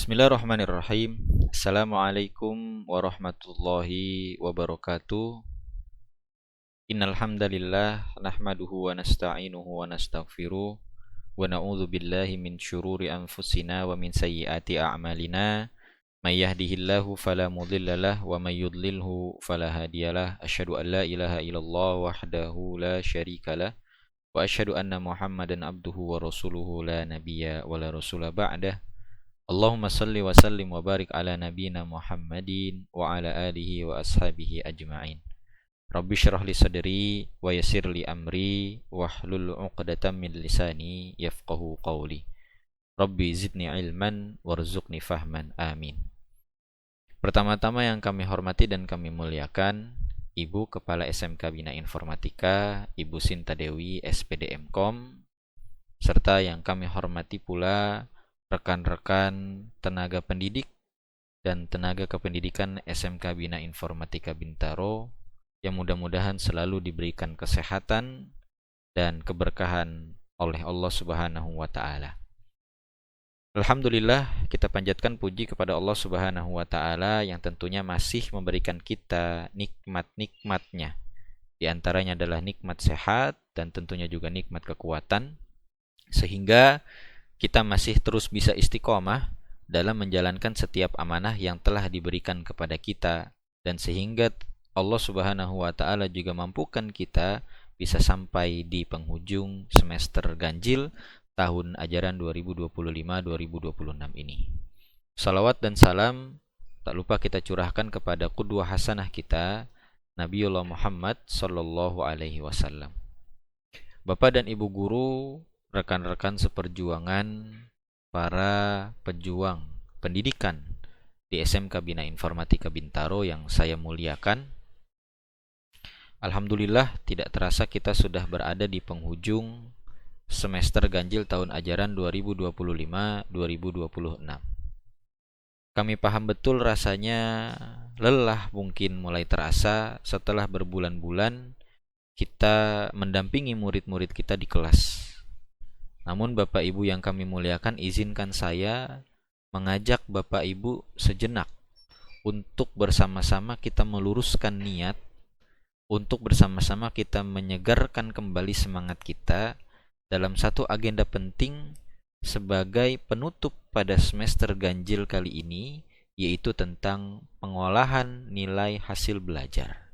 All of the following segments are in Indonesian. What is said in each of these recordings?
Bismillahirrahmanirrahim. Assalamualaikum warahmatullahi wabarakatuh. Innal hamdalillah nahmaduhu wa nasta'inuhu wa nastaghfiruh wa na'udzu billahi min syururi anfusina wa min sayyiati a'malina. May yahdihillahu fala mudhillalah wa may yudlilhu fala hadiyalah. Asyhadu an la ilaha illallah wahdahu la syarikalah wa asyhadu anna Muhammadan abduhu wa rasuluhu la nabiyya wa la rasula ba'dah. Allahumma salli wa sallim wa barik ala nabiyyina Muhammadin wa ala alihi wa ashabihi ajma'in. Rabbi syrah li sadri wa yassir li amri wahlul 'uqdatam min lisani yafqahu qawli. Rabbi zidni ilman warzuqni fahman. Amin. Pertama-tama yang kami hormati dan kami muliakan Ibu Kepala SMK Bina Informatika, Ibu Sinta Dewi SPDM.Com, serta yang kami hormati pula rekan-rekan tenaga pendidik dan tenaga kependidikan SMK Bina Informatika Bintaro yang mudah-mudahan selalu diberikan kesehatan dan keberkahan oleh Allah Subhanahu wa taala. Alhamdulillah, kita panjatkan puji kepada Allah Subhanahu wa taala yang tentunya masih memberikan kita nikmat-nikmatnya. Di antaranya adalah nikmat sehat dan tentunya juga nikmat kekuatan, sehingga kita masih terus bisa istiqomah dalam menjalankan setiap amanah yang telah diberikan kepada kita, dan sehingga Allah Subhanahu wa taala juga mampukan kita bisa sampai di penghujung semester ganjil tahun ajaran 2025-2026 ini. Salawat dan salam tak lupa kita curahkan kepada qudwah hasanah kita, Nabiullah Muhammad sallallahu alaihi wasallam. Bapak dan Ibu guru, rekan-rekan seperjuangan, para pejuang pendidikan di SMK Bina Informatika Bintaro yang saya muliakan. Alhamdulillah, tidak terasa kita sudah berada di penghujung semester ganjil tahun ajaran 2025-2026. Kami paham betul rasanya lelah mungkin mulai terasa setelah berbulan-bulan kita mendampingi murid-murid kita di kelas. Namun Bapak Ibu yang kami muliakan, izinkan saya mengajak Bapak Ibu sejenak untuk bersama-sama kita meluruskan niat, untuk bersama-sama kita menyegarkan kembali semangat kita dalam satu agenda penting sebagai penutup pada semester ganjil kali ini, yaitu tentang pengolahan nilai hasil belajar.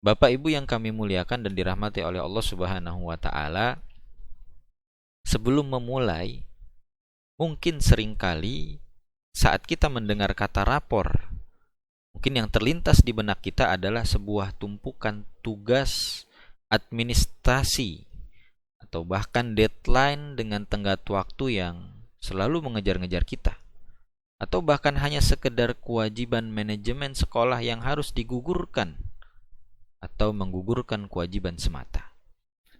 Bapak Ibu yang kami muliakan dan dirahmati oleh Allah Subhanahu wa taala, sebelum memulai, mungkin seringkali saat kita mendengar kata rapor, mungkin yang terlintas di benak kita adalah sebuah tumpukan tugas administrasi atau bahkan deadline dengan tenggat waktu yang selalu mengejar-ngejar kita, atau bahkan hanya sekedar kewajiban manajemen sekolah yang harus digugurkan atau menggugurkan kewajiban semata.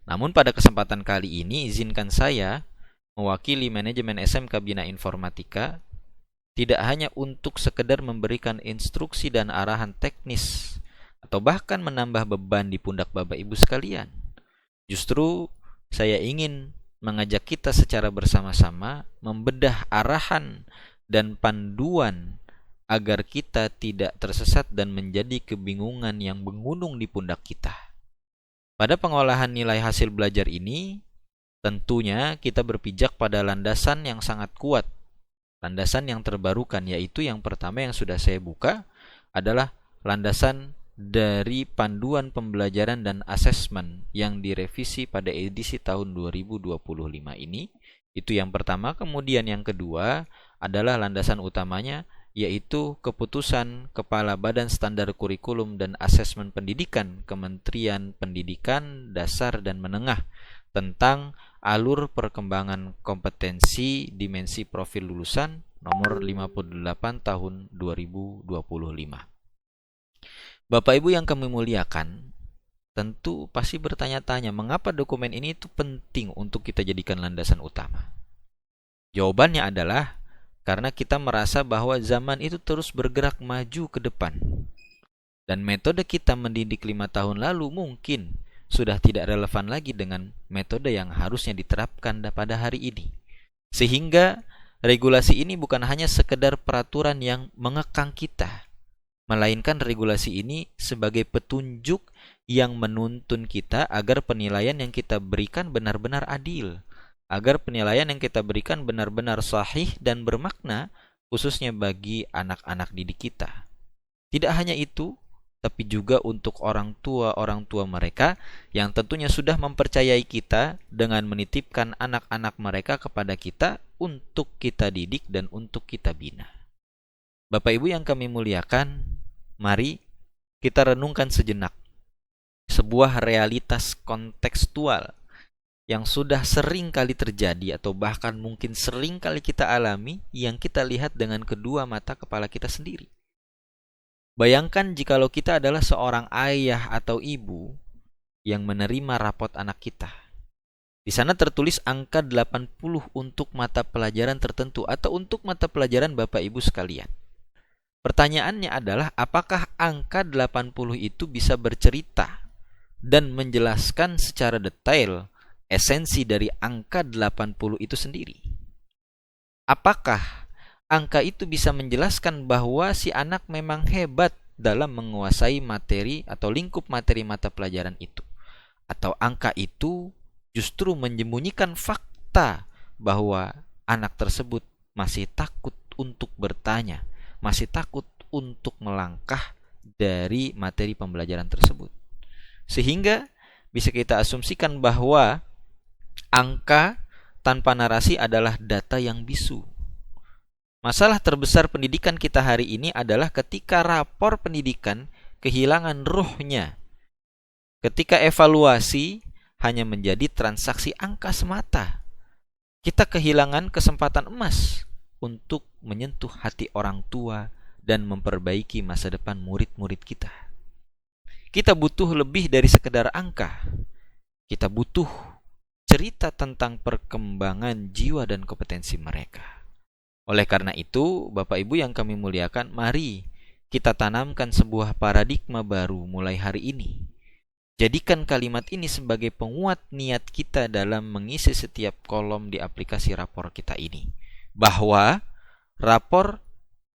Namun pada kesempatan kali ini, izinkan saya mewakili manajemen SMK Bina Informatika tidak hanya untuk sekedar memberikan instruksi dan arahan teknis atau bahkan menambah beban di pundak Bapak Ibu sekalian. Justru saya ingin mengajak kita secara bersama-sama membedah arahan dan panduan agar kita tidak tersesat dan menjadi kebingungan yang menggunung di pundak kita. Pada pengolahan nilai hasil belajar ini, tentunya kita berpijak pada landasan yang sangat kuat, landasan yang terbarukan, yaitu yang pertama yang sudah saya buka adalah landasan dari panduan pembelajaran dan asesmen yang direvisi pada edisi tahun 2025 ini. Itu yang pertama. Kemudian yang kedua adalah landasan utamanya, yaitu keputusan Kepala Badan Standar Kurikulum dan Asesmen Pendidikan Kementerian Pendidikan Dasar dan Menengah tentang alur perkembangan kompetensi dimensi profil lulusan nomor 58 tahun 2025. Bapak Ibu yang kami muliakan, tentu pasti bertanya-tanya mengapa dokumen ini itu penting untuk kita jadikan landasan utama. Jawabannya adalah karena kita merasa bahwa zaman itu terus bergerak maju ke depan. Dan metode kita mendidik 5 tahun lalu mungkin sudah tidak relevan lagi dengan metode yang harusnya diterapkan pada hari ini. Sehingga regulasi ini bukan hanya sekedar peraturan yang mengekang kita, melainkan regulasi ini sebagai petunjuk yang menuntun kita agar penilaian yang kita berikan benar-benar adil, agar penilaian yang kita berikan benar-benar sahih dan bermakna, khususnya bagi anak-anak didik kita. Tidak hanya itu, tapi juga untuk orang tua mereka yang tentunya sudah mempercayai kita dengan menitipkan anak-anak mereka kepada kita untuk kita didik dan untuk kita bina. Bapak Ibu yang kami muliakan, mari kita renungkan sejenak sebuah realitas kontekstual yang sudah sering kali terjadi atau bahkan mungkin sering kali kita alami, yang kita lihat dengan kedua mata kepala kita sendiri. Bayangkan jikalau kita adalah seorang ayah atau ibu yang menerima rapot anak kita. Di sana tertulis angka 80 untuk mata pelajaran tertentu atau untuk mata pelajaran Bapak Ibu sekalian. Pertanyaannya adalah, apakah angka 80 itu bisa bercerita dan menjelaskan secara detail esensi dari angka 80 itu sendiri? Apakah angka itu bisa menjelaskan bahwa si anak memang hebat dalam menguasai materi atau lingkup materi mata pelajaran itu? Atau angka itu justru menyembunyikan fakta bahwa anak tersebut masih takut untuk bertanya, masih takut untuk melangkah dari materi pembelajaran tersebut? Sehingga bisa kita asumsikan bahwa angka tanpa narasi adalah data yang bisu. Masalah terbesar pendidikan kita hari ini adalah ketika rapor pendidikan kehilangan ruhnya. Ketika evaluasi hanya menjadi transaksi angka semata. Kita kehilangan kesempatan emas untuk menyentuh hati orang tua dan memperbaiki masa depan murid-murid kita. Kita butuh lebih dari sekedar angka. Kita butuh cerita tentang perkembangan jiwa dan kompetensi mereka. Oleh karena itu, Bapak Ibu yang kami muliakan, mari kita tanamkan sebuah paradigma baru mulai hari ini. Jadikan kalimat ini sebagai penguat niat kita dalam mengisi setiap kolom di aplikasi rapor kita ini. Bahwa rapor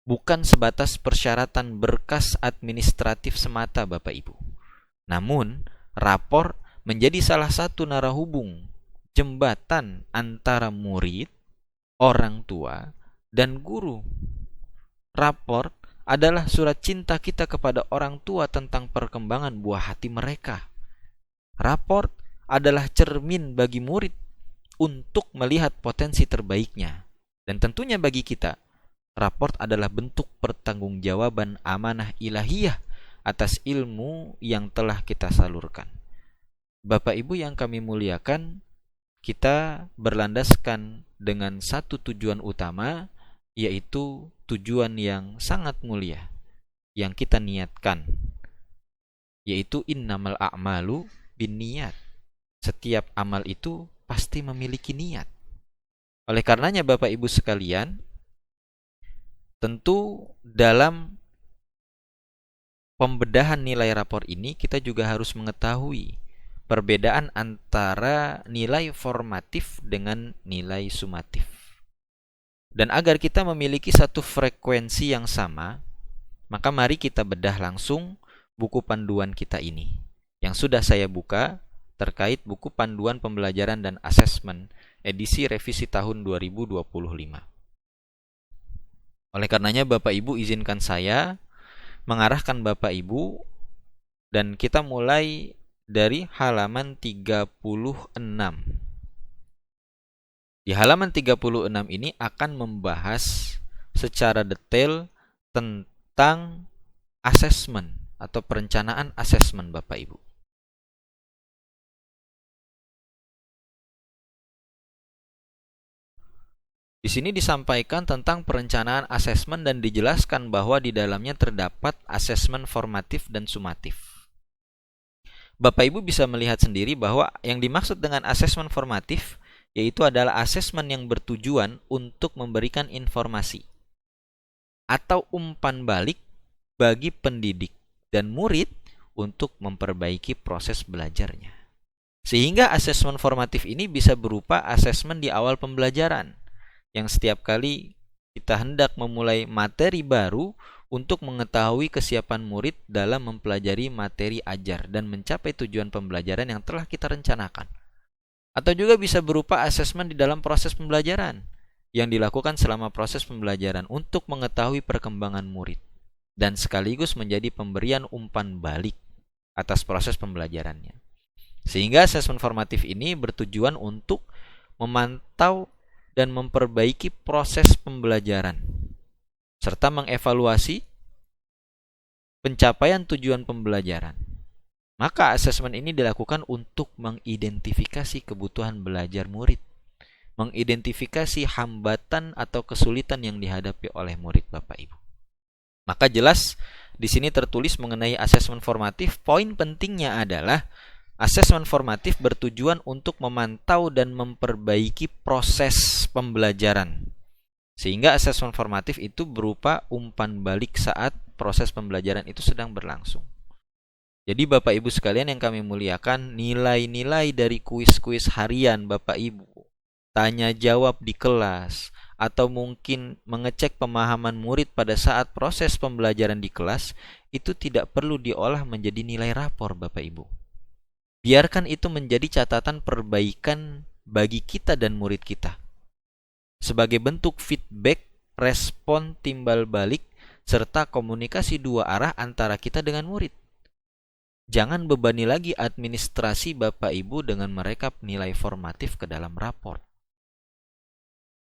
bukan sebatas persyaratan berkas administratif semata, Bapak Ibu. Namun, rapor menjadi salah satu narahubung jembatan antara murid, orang tua, dan guru. Rapor adalah surat cinta kita kepada orang tua tentang perkembangan buah hati mereka. Rapor adalah cermin bagi murid untuk melihat potensi terbaiknya. Dan tentunya bagi kita, rapor adalah bentuk pertanggungjawaban amanah ilahiyah atas ilmu yang telah kita salurkan. Bapak Ibu yang kami muliakan, kita berlandaskan dengan satu tujuan utama, yaitu tujuan yang sangat mulia yang kita niatkan, yaitu innamal a'malu binniyat. Setiap amal itu pasti memiliki niat. Oleh karenanya Bapak Ibu sekalian, tentu dalam pembedahan nilai rapor ini kita juga harus mengetahui perbedaan antara nilai formatif dengan nilai sumatif. Dan agar kita memiliki satu frekuensi yang sama, maka mari kita bedah langsung buku panduan kita ini yang sudah saya buka terkait buku panduan pembelajaran dan asesmen edisi revisi tahun 2025. Oleh karenanya Bapak Ibu, izinkan saya mengarahkan Bapak Ibu dan kita mulai dari halaman 36. Di halaman 36 ini akan membahas secara detail tentang asesmen atau perencanaan asesmen Bapak Ibu. Di sini disampaikan tentang perencanaan asesmen dan dijelaskan bahwa di dalamnya terdapat asesmen formatif dan sumatif. Bapak Ibu bisa melihat sendiri bahwa yang dimaksud dengan asesmen formatif yaitu adalah asesmen yang bertujuan untuk memberikan informasi atau umpan balik bagi pendidik dan murid untuk memperbaiki proses belajarnya. Sehingga asesmen formatif ini bisa berupa asesmen di awal pembelajaran, yang setiap kali kita hendak memulai materi baru untuk mengetahui kesiapan murid dalam mempelajari materi ajar dan mencapai tujuan pembelajaran yang telah kita rencanakan. Atau juga bisa berupa asesmen di dalam proses pembelajaran yang dilakukan selama proses pembelajaran untuk mengetahui perkembangan murid dan sekaligus menjadi pemberian umpan balik atas proses pembelajarannya. Sehingga asesmen formatif ini bertujuan untuk memantau dan memperbaiki proses pembelajaran serta mengevaluasi pencapaian tujuan pembelajaran. Maka asesmen ini dilakukan untuk mengidentifikasi kebutuhan belajar murid, mengidentifikasi hambatan atau kesulitan yang dihadapi oleh murid Bapak Ibu. Maka jelas di sini tertulis mengenai asesmen formatif, poin pentingnya adalah asesmen formatif bertujuan untuk memantau dan memperbaiki proses pembelajaran. Sehingga asesmen formatif itu berupa umpan balik saat proses pembelajaran itu sedang berlangsung. Jadi Bapak Ibu sekalian yang kami muliakan, nilai-nilai dari kuis-kuis harian Bapak Ibu, tanya jawab di kelas, atau mungkin mengecek pemahaman murid pada saat proses pembelajaran di kelas, itu tidak perlu diolah menjadi nilai rapor Bapak Ibu. Biarkan itu menjadi catatan perbaikan bagi kita dan murid kita. Sebagai bentuk feedback, respon timbal balik, serta komunikasi dua arah antara kita dengan murid. Jangan bebani lagi administrasi Bapak Ibu dengan merekap nilai formatif ke dalam raport.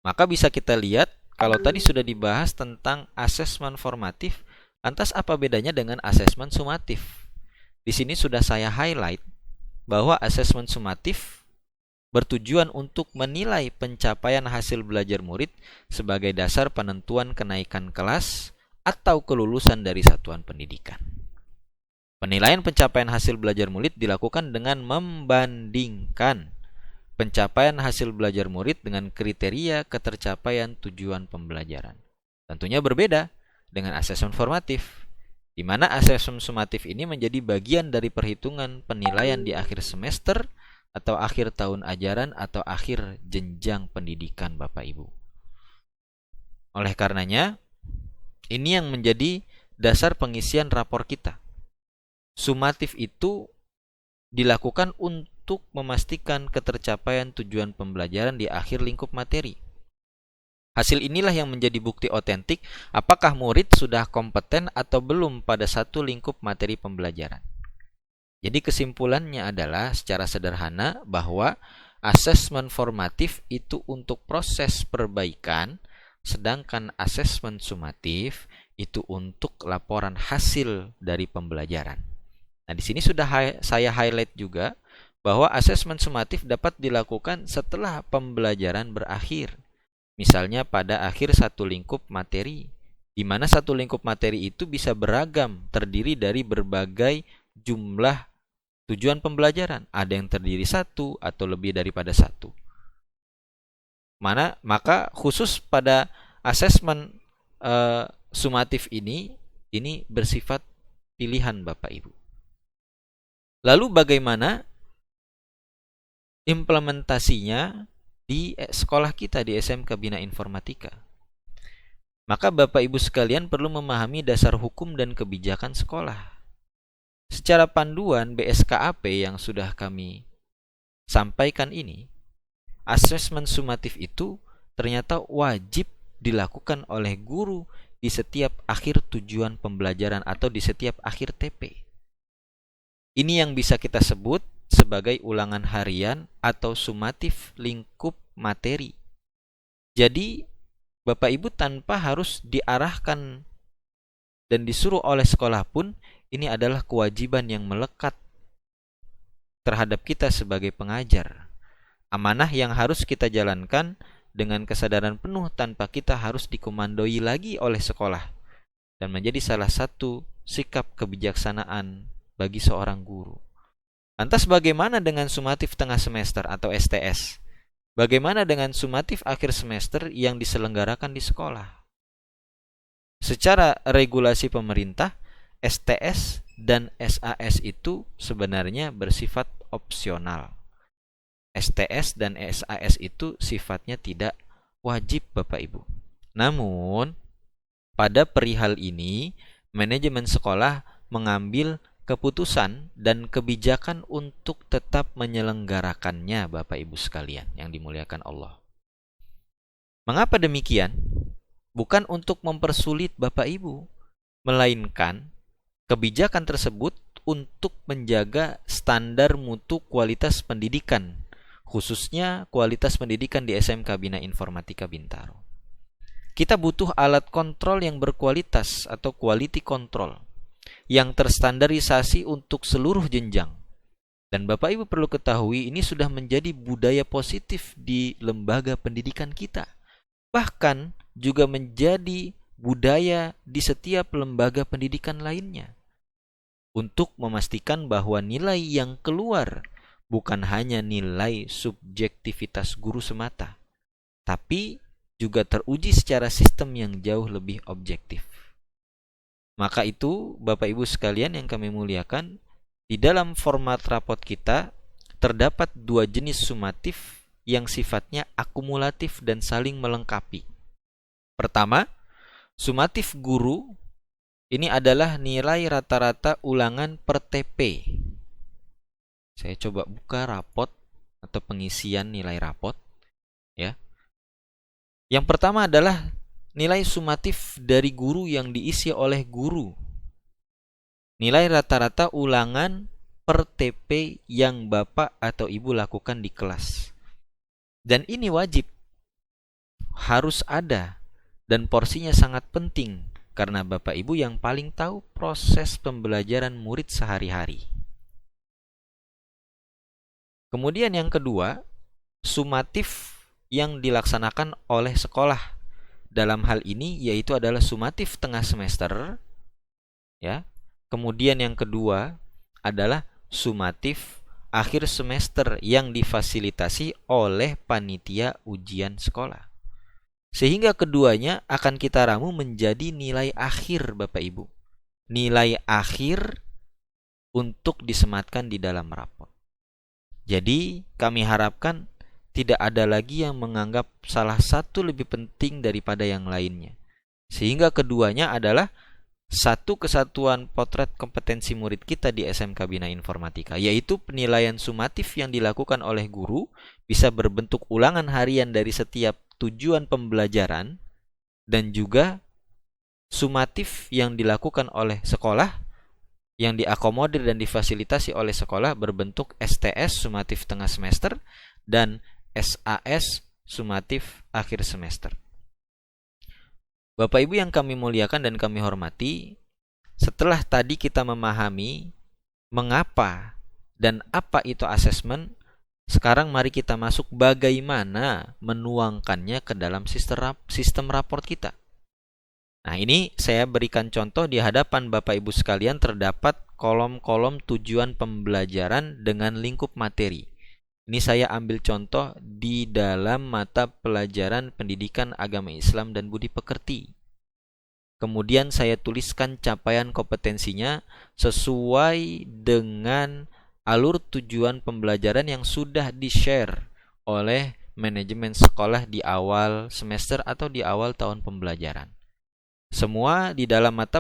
Maka bisa kita lihat, kalau tadi sudah dibahas tentang asesmen formatif, lantas apa bedanya dengan asesmen sumatif? Di sini sudah saya highlight bahwa asesmen sumatif bertujuan untuk menilai pencapaian hasil belajar murid sebagai dasar penentuan kenaikan kelas atau kelulusan dari satuan pendidikan. Penilaian pencapaian hasil belajar murid dilakukan dengan membandingkan pencapaian hasil belajar murid dengan kriteria ketercapaian tujuan pembelajaran. Tentunya berbeda dengan asesmen formatif, di mana asesmen sumatif ini menjadi bagian dari perhitungan penilaian di akhir semester atau akhir tahun ajaran atau akhir jenjang pendidikan Bapak Ibu. Oleh karenanya, ini yang menjadi dasar pengisian rapor kita. Sumatif itu dilakukan untuk memastikan ketercapaian tujuan pembelajaran di akhir lingkup materi. Hasil inilah yang menjadi bukti otentik apakah murid sudah kompeten atau belum pada satu lingkup materi pembelajaran. Jadi kesimpulannya adalah secara sederhana bahwa asesmen formatif itu untuk proses perbaikan, sedangkan asesmen sumatif itu untuk laporan hasil dari pembelajaran. Nah, di sini sudah saya highlight juga bahwa asesmen sumatif dapat dilakukan setelah pembelajaran berakhir. Misalnya pada akhir satu lingkup materi, di mana satu lingkup materi itu bisa beragam, terdiri dari berbagai jumlah tujuan pembelajaran. Ada yang terdiri satu atau lebih daripada satu. Maka khusus pada asesmen sumatif ini bersifat pilihan Bapak Ibu. Lalu bagaimana implementasinya di sekolah kita di SMK Bina Informatika? Maka Bapak Ibu sekalian perlu memahami dasar hukum dan kebijakan sekolah. Secara panduan BSKAP yang sudah kami sampaikan ini, asesmen sumatif itu ternyata wajib dilakukan oleh guru di setiap akhir tujuan pembelajaran atau di setiap akhir TP. Ini yang bisa kita sebut sebagai ulangan harian atau sumatif lingkup materi. Jadi, Bapak Ibu tanpa harus diarahkan dan disuruh oleh sekolah pun, ini adalah kewajiban yang melekat terhadap kita sebagai pengajar. Amanah yang harus kita jalankan dengan kesadaran penuh tanpa kita harus dikomandoi lagi oleh sekolah. Dan menjadi salah satu sikap kebijaksanaan bagi seorang guru. Lantas bagaimana dengan sumatif tengah semester atau STS? Bagaimana dengan sumatif akhir semester yang diselenggarakan di sekolah? Secara regulasi pemerintah, STS dan SAS itu sebenarnya bersifat opsional. STS dan SAS itu sifatnya tidak wajib Bapak Ibu. Namun pada perihal ini manajemen sekolah mengambil keputusan dan kebijakan untuk tetap menyelenggarakannya Bapak Ibu sekalian yang dimuliakan Allah. Mengapa demikian? Bukan untuk mempersulit Bapak Ibu, melainkan kebijakan tersebut untuk menjaga standar mutu kualitas pendidikan, khususnya kualitas pendidikan di SMK Bina Informatika Bintaro. Kita butuh alat kontrol yang berkualitas atau quality control yang terstandarisasi untuk seluruh jenjang. Dan Bapak Ibu perlu ketahui ini sudah menjadi budaya positif di lembaga pendidikan kita. Bahkan juga menjadi budaya di setiap lembaga pendidikan lainnya. Untuk memastikan bahwa nilai yang keluar bukan hanya nilai subjektivitas guru semata, tapi juga teruji secara sistem yang jauh lebih objektif. Maka itu, Bapak Ibu sekalian yang kami muliakan, di dalam format rapot kita terdapat dua jenis sumatif yang sifatnya akumulatif dan saling melengkapi. Pertama, sumatif guru ini adalah nilai rata-rata ulangan per TP. Saya coba buka rapot atau pengisian nilai rapot, ya. Yang pertama adalah nilai sumatif dari guru yang diisi oleh guru. Nilai rata-rata ulangan per TP yang Bapak atau Ibu lakukan di kelas. Dan ini wajib, harus ada, dan porsinya sangat penting. Karena Bapak Ibu yang paling tahu proses pembelajaran murid sehari-hari. Kemudian yang kedua, sumatif yang dilaksanakan oleh sekolah. Dalam hal ini yaitu adalah sumatif tengah semester, ya. Kemudian yang kedua adalah sumatif akhir semester yang difasilitasi oleh panitia ujian sekolah. Sehingga keduanya akan kita ramu menjadi nilai akhir Bapak Ibu. Nilai akhir untuk disematkan di dalam rapot. Jadi kami harapkan tidak ada lagi yang menganggap salah satu lebih penting daripada yang lainnya. Sehingga keduanya adalah satu kesatuan potret kompetensi murid kita di SMK Bina Informatika, yaitu penilaian sumatif yang dilakukan oleh guru bisa berbentuk ulangan harian dari setiap tujuan pembelajaran, dan juga sumatif yang dilakukan oleh sekolah yang diakomodir dan difasilitasi oleh sekolah berbentuk STS sumatif tengah semester dan SAS sumatif akhir semester. Bapak Ibu yang kami muliakan dan kami hormati, setelah tadi kita memahami mengapa dan apa itu asesmen, sekarang mari kita masuk bagaimana menuangkannya ke dalam sistem raport kita. Nah, ini saya berikan contoh di hadapan Bapak Ibu sekalian terdapat kolom-kolom tujuan pembelajaran dengan lingkup materi. Ini saya ambil contoh di dalam mata pelajaran Pendidikan Agama Islam dan Budi Pekerti. Kemudian saya tuliskan capaian kompetensinya sesuai dengan alur tujuan pembelajaran yang sudah di-share oleh manajemen sekolah di awal semester atau di awal tahun pembelajaran. Semua di dalam mata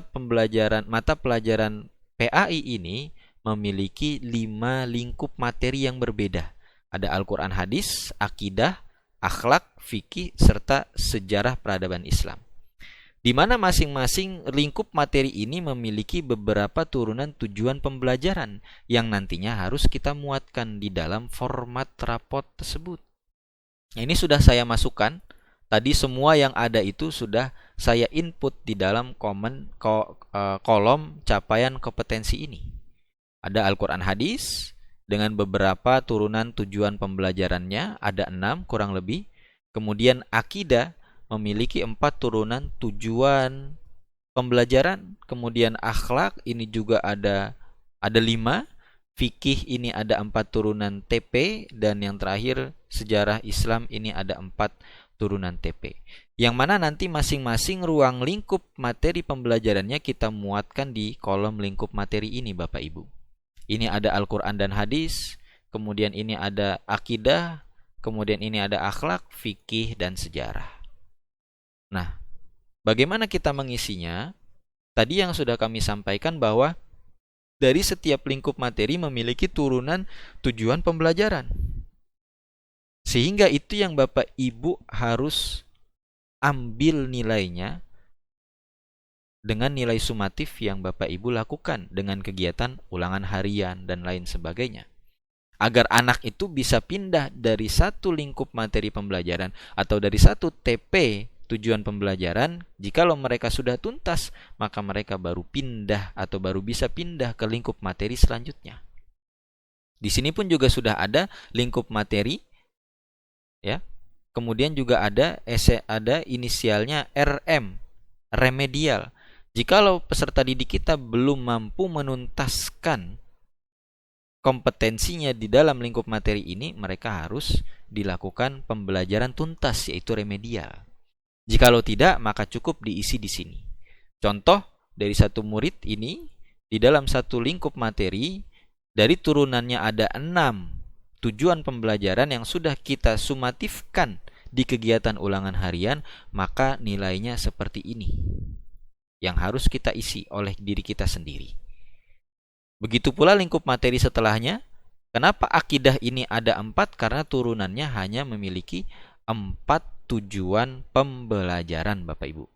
pelajaran PAI ini memiliki 5 lingkup materi yang berbeda. Ada Al-Quran Hadis, Akidah, Akhlak, Fikih, serta Sejarah Peradaban Islam. Di mana masing-masing lingkup materi ini memiliki beberapa turunan tujuan pembelajaran yang nantinya harus kita muatkan di dalam format rapot tersebut. Ini sudah saya masukkan. Tadi semua yang ada itu sudah saya input di dalam kolom capaian kompetensi ini. Ada Al-Quran Hadis dengan beberapa turunan tujuan pembelajarannya, ada 6 kurang lebih. Kemudian Akidah memiliki 4 turunan tujuan pembelajaran. Kemudian Akhlak ini juga ada 5. Fikih ini ada 4 turunan TP. Dan yang terakhir Sejarah Islam ini ada 4 turunan TP. Yang mana nanti masing-masing ruang lingkup materi pembelajarannya kita muatkan di kolom lingkup materi ini Bapak Ibu. Ini ada Al-Quran dan Hadis. Kemudian ini ada Akidah. Kemudian ini ada Akhlak, Fikih, dan Sejarah. Nah, bagaimana kita mengisinya? Tadi yang sudah kami sampaikan bahwa dari setiap lingkup materi memiliki turunan tujuan pembelajaran. Sehingga itu yang Bapak Ibu harus ambil nilainya dengan nilai sumatif yang Bapak Ibu lakukan dengan kegiatan ulangan harian dan lain sebagainya. Agar anak itu bisa pindah dari satu lingkup materi pembelajaran atau dari satu TP tujuan pembelajaran, jikalau mereka sudah tuntas, maka mereka baru pindah atau baru bisa pindah ke lingkup materi selanjutnya. Di sini pun juga sudah ada lingkup materi, ya. Kemudian juga ada inisialnya RM, remedial. Jikalau peserta didik kita belum mampu menuntaskan kompetensinya di dalam lingkup materi ini, mereka harus dilakukan pembelajaran tuntas, yaitu remedial. Jikalau tidak, maka cukup diisi di sini. Contoh dari satu murid ini, di dalam satu lingkup materi, dari turunannya ada 6 tujuan pembelajaran yang sudah kita sumatifkan di kegiatan ulangan harian, maka nilainya seperti ini yang harus kita isi oleh diri kita sendiri. Begitu pula lingkup materi setelahnya. Kenapa akidah ini ada 4? Karena turunannya hanya memiliki 4 tujuan pembelajaran, Bapak Ibu.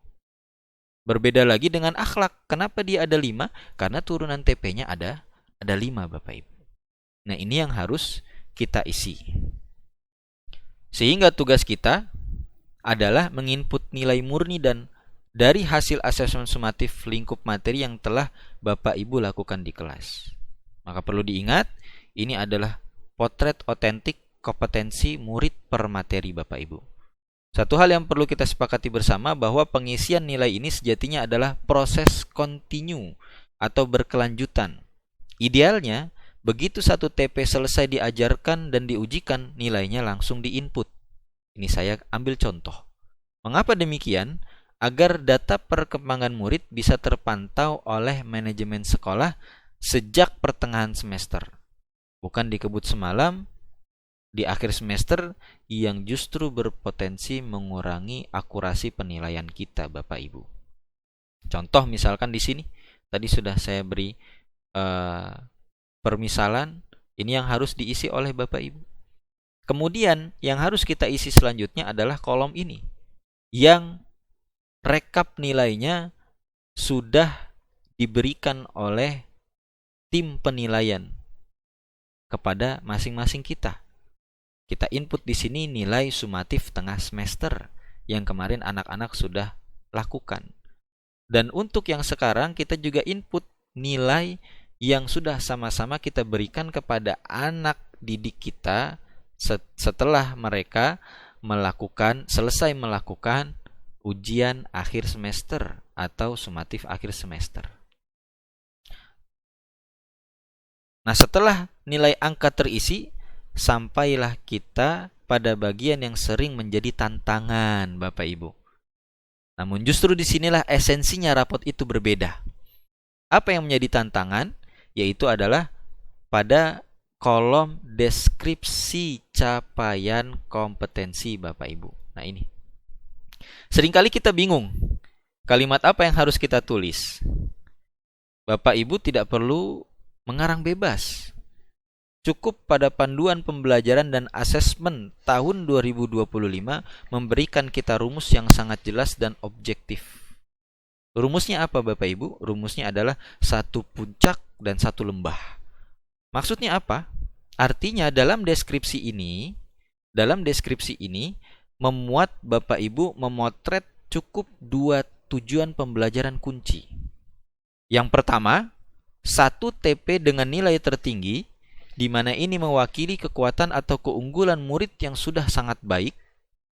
Berbeda lagi dengan akhlak. Kenapa dia ada 5? Karena turunan TP-nya ada 5, Bapak Ibu. Nah, ini yang harus kita isi. Sehingga tugas kita adalah menginput nilai murni dan dari hasil asesmen sumatif lingkup materi yang telah Bapak Ibu lakukan di kelas. Maka perlu diingat, ini adalah potret otentik kompetensi murid per materi, Bapak Ibu. Satu hal yang perlu kita sepakati bersama bahwa pengisian nilai ini sejatinya adalah proses kontinu atau berkelanjutan. Idealnya, begitu satu TP selesai diajarkan dan diujikan, nilainya langsung diinput. Ini saya ambil contoh. Mengapa demikian? Agar data perkembangan murid bisa terpantau oleh manajemen sekolah sejak pertengahan semester. Bukan dikebut semalam di akhir semester yang justru berpotensi mengurangi akurasi penilaian kita, Bapak Ibu. Contoh misalkan di sini, tadi sudah saya beri permisalan, ini yang harus diisi oleh Bapak Ibu. Kemudian yang harus kita isi selanjutnya adalah kolom ini, yang rekap nilainya sudah diberikan oleh tim penilaian kepada masing-masing kita. Kita input di sini nilai sumatif tengah semester yang kemarin anak-anak sudah lakukan. Dan untuk yang sekarang kita juga input nilai yang sudah sama-sama kita berikan kepada anak didik kita setelah mereka selesai melakukan ujian akhir semester atau sumatif akhir semester. Nah, setelah nilai angka terisi, sampailah kita pada bagian yang sering menjadi tantangan, Bapak Ibu. Namun justru disinilah esensinya rapot itu berbeda. Apa yang menjadi tantangan? Yaitu adalah pada kolom deskripsi capaian kompetensi, Bapak Ibu. Nah, ini. Seringkali kita bingung, kalimat apa yang harus kita tulis. Bapak Ibu tidak perlu mengarang bebas. Cukup pada panduan pembelajaran dan asesmen tahun 2025 memberikan kita rumus yang sangat jelas dan objektif. Rumusnya apa, Bapak Ibu? Rumusnya adalah 1 puncak dan 1 lembah. Maksudnya apa? Artinya dalam deskripsi ini memuat Bapak Ibu memotret cukup 2 tujuan pembelajaran kunci. Yang pertama, 1 TP dengan nilai tertinggi, di mana ini mewakili kekuatan atau keunggulan murid yang sudah sangat baik,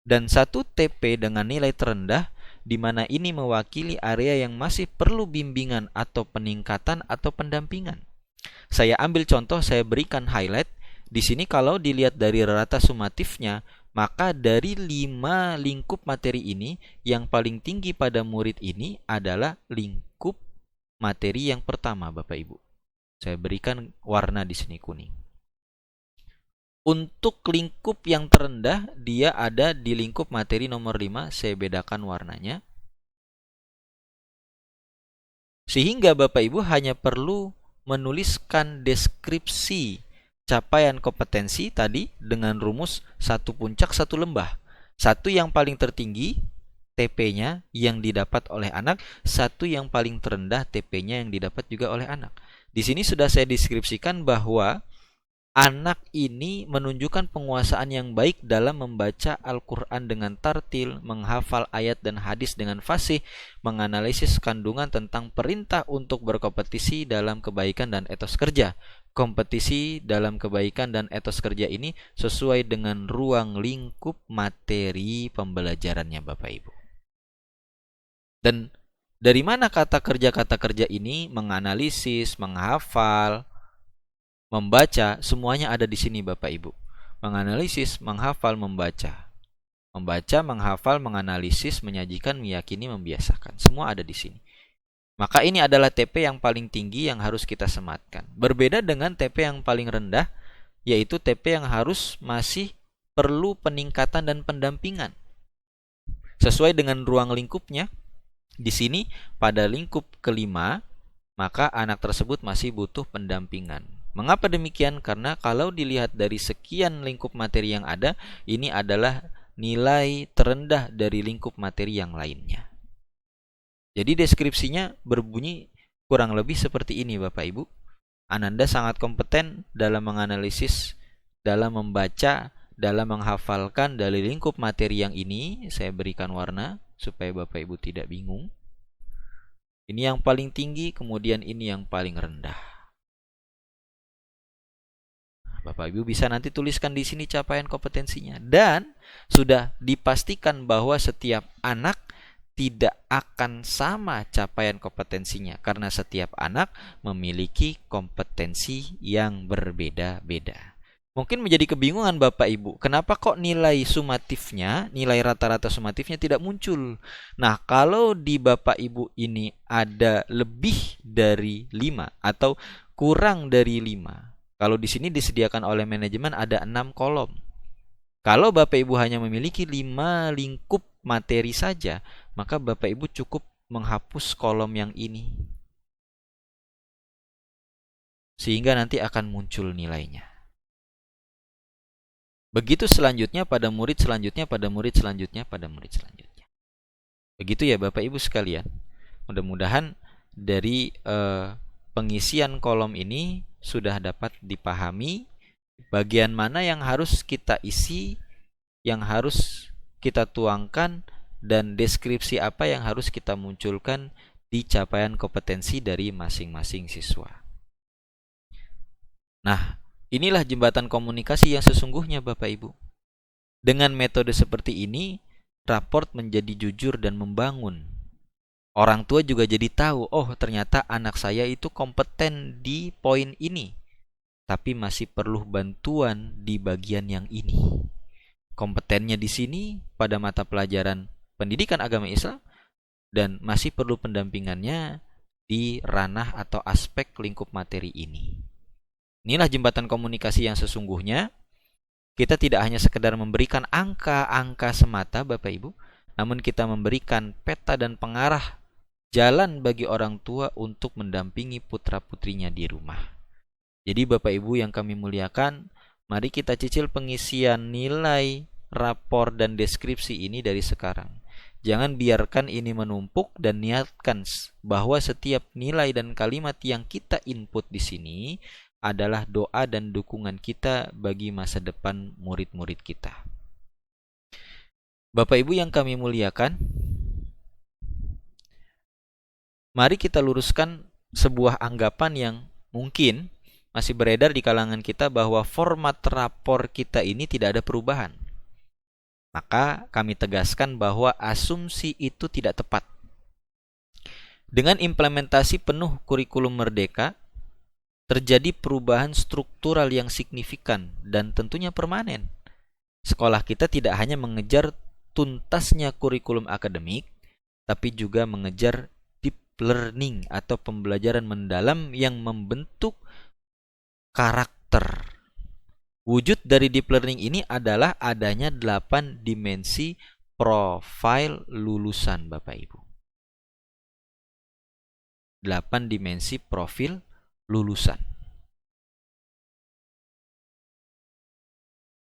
dan 1 TP dengan nilai terendah, di mana ini mewakili area yang masih perlu bimbingan atau peningkatan atau pendampingan. Saya ambil contoh, saya berikan highlight. Di sini kalau dilihat dari rata sumatifnya, maka dari 5 lingkup materi ini, yang paling tinggi pada murid ini adalah lingkup materi yang pertama, Bapak Ibu. Saya berikan warna di sini kuning. Untuk lingkup yang terendah, dia ada di lingkup materi nomor 5, saya bedakan warnanya. Sehingga Bapak Ibu hanya perlu menuliskan deskripsi capaian kompetensi tadi dengan rumus satu puncak, satu lembah. Satu yang paling tertinggi, TP-nya yang didapat oleh anak, satu yang paling terendah, TP-nya yang didapat juga oleh anak. Di sini sudah saya deskripsikan bahwa anak ini menunjukkan penguasaan yang baik dalam membaca Al-Quran dengan tartil, menghafal ayat dan hadis dengan fasih, menganalisis kandungan tentang perintah untuk berkompetisi dalam kebaikan dan etos kerja. Kompetisi dalam kebaikan dan etos kerja ini sesuai dengan ruang lingkup materi pembelajarannya Bapak Ibu. Dan dari mana kata kerja ini? Menganalisis, menghafal, membaca, semuanya ada di sini Bapak Ibu. Menganalisis, menghafal, membaca. Membaca, menghafal, menganalisis, menyajikan, meyakini, membiasakan. Semua ada di sini. Maka ini adalah TP yang paling tinggi yang harus kita sematkan. Berbeda dengan TP yang paling rendah, yaitu TP yang harus masih perlu peningkatan dan pendampingan. Sesuai dengan ruang lingkupnya, di sini pada lingkup kelima, maka anak tersebut masih butuh pendampingan. Mengapa demikian? Karena kalau dilihat dari sekian lingkup materi yang ada, ini adalah nilai terendah dari lingkup materi yang lainnya. Jadi deskripsinya berbunyi kurang lebih seperti ini Bapak Ibu. Ananda sangat kompeten dalam menganalisis, dalam membaca, dalam menghafalkan dari lingkup materi yang ini. Saya berikan warna supaya Bapak Ibu tidak bingung. Ini yang paling tinggi, kemudian ini yang paling rendah. Bapak Ibu bisa nanti tuliskan di sini capaian kompetensinya. Dan sudah dipastikan bahwa setiap anak tidak akan sama capaian kompetensinya karena setiap anak memiliki kompetensi yang berbeda-beda. Mungkin menjadi kebingungan Bapak Ibu, kenapa kok nilai sumatifnya, nilai rata-rata sumatifnya tidak muncul? Nah, kalau di Bapak Ibu ini ada lebih dari 5 atau kurang dari 5, kalau di sini disediakan oleh manajemen ada 6 kolom. Kalau Bapak Ibu hanya memiliki 5 lingkup materi saja, maka Bapak Ibu cukup menghapus kolom yang ini. Sehingga nanti akan muncul nilainya. Begitu selanjutnya pada murid selanjutnya, pada murid selanjutnya, pada murid selanjutnya. Begitu ya Bapak Ibu sekalian. Mudah-mudahan dari pengisian kolom ini sudah dapat dipahami bagian mana yang harus kita isi, yang harus kita tuangkan, dan deskripsi apa yang harus kita munculkan di capaian kompetensi dari masing-masing siswa. Nah, inilah jembatan komunikasi yang sesungguhnya Bapak Ibu. Dengan metode seperti ini, raport menjadi jujur dan membangun. Orang tua juga jadi tahu, oh ternyata anak saya itu kompeten di poin ini, tapi masih perlu bantuan di bagian yang ini. Kompetennya di sini pada mata pelajaran pendidikan agama Islam dan masih perlu pendampingannya di ranah atau aspek lingkup materi ini. Inilah jembatan komunikasi yang sesungguhnya. Kita tidak hanya sekedar memberikan angka-angka semata Bapak Ibu, namun kita memberikan peta dan pengarah jalan bagi orang tua untuk mendampingi putra-putrinya di rumah. Jadi Bapak Ibu yang kami muliakan, mari kita cicil pengisian nilai, rapor, dan deskripsi ini dari sekarang. Jangan biarkan ini menumpuk dan niatkan bahwa setiap nilai dan kalimat yang kita input di sini adalah doa dan dukungan kita bagi masa depan murid-murid kita. Bapak Ibu yang kami muliakan, mari kita luruskan sebuah anggapan yang mungkin masih beredar di kalangan kita bahwa format rapor kita ini tidak ada perubahan. Maka kami tegaskan bahwa asumsi itu tidak tepat. Dengan implementasi penuh kurikulum merdeka, terjadi perubahan struktural yang signifikan dan tentunya permanen. Sekolah kita tidak hanya mengejar tuntasnya kurikulum akademik, tapi juga mengejar deep learning atau pembelajaran mendalam yang membentuk karakter, Wujud dari deep learning ini adalah adanya 8 dimensi profil lulusan Bapak Ibu. 8 dimensi profil lulusan.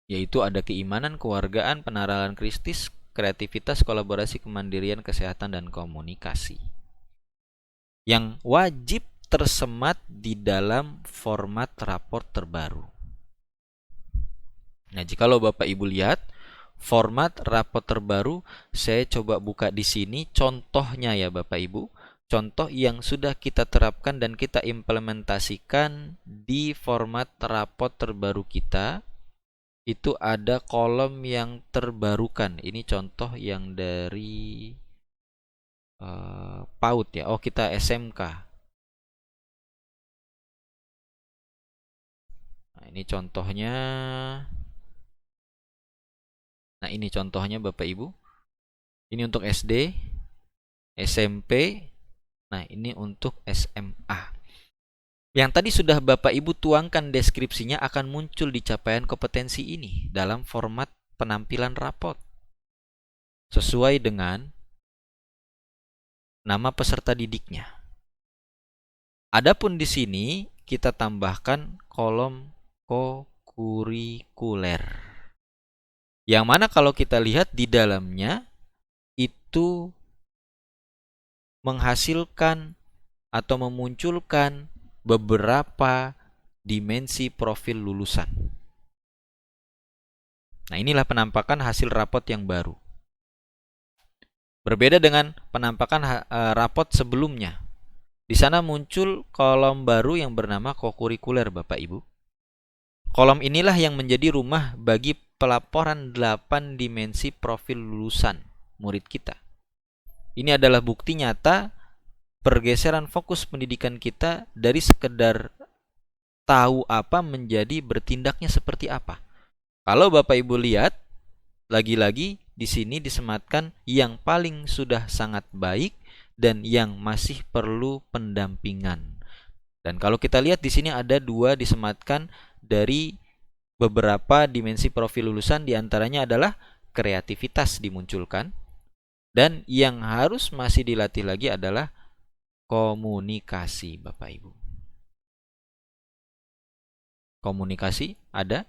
Yaitu ada keimanan, kewargaan, penaralan kristis, kreativitas, kolaborasi, kemandirian, kesehatan, dan komunikasi. Yang wajib tersemat di dalam format raport terbaru. Nah, jikalau Bapak Ibu lihat format raport terbaru, saya coba buka di sini contohnya ya Bapak Ibu. Contoh yang sudah kita terapkan dan kita implementasikan di format raport terbaru kita, itu ada kolom yang terbarukan. Ini contoh yang dari PAUD ya. Oh, kita SMK. Nah, ini contohnya. Nah, ini contohnya Bapak Ibu. Ini untuk SD, SMP. Nah, ini untuk SMA. Yang tadi sudah Bapak Ibu tuangkan deskripsinya akan muncul di capaian kompetensi ini dalam format penampilan raport. Sesuai dengan nama peserta didiknya. Adapun di sini kita tambahkan kolom kokurikuler. Yang mana kalau kita lihat di dalamnya itu menghasilkan atau memunculkan beberapa dimensi profil lulusan. Nah, inilah penampakan hasil rapot yang baru. Berbeda dengan penampakan rapot sebelumnya. Di sana muncul kolom baru yang bernama kokurikuler Bapak Ibu. Kolom inilah yang menjadi rumah bagi pelaporan 8 dimensi profil lulusan murid kita. Ini adalah bukti nyata pergeseran fokus pendidikan kita dari sekedar tahu apa menjadi bertindaknya seperti apa. Kalau Bapak Ibu lihat, lagi-lagi di sini disematkan yang paling sudah sangat baik dan yang masih perlu pendampingan. Dan kalau kita lihat di sini ada 2 disematkan dari beberapa dimensi profil lulusan, diantaranya adalah kreativitas dimunculkan, dan yang harus masih dilatih lagi adalah komunikasi Bapak Ibu. Komunikasi ada,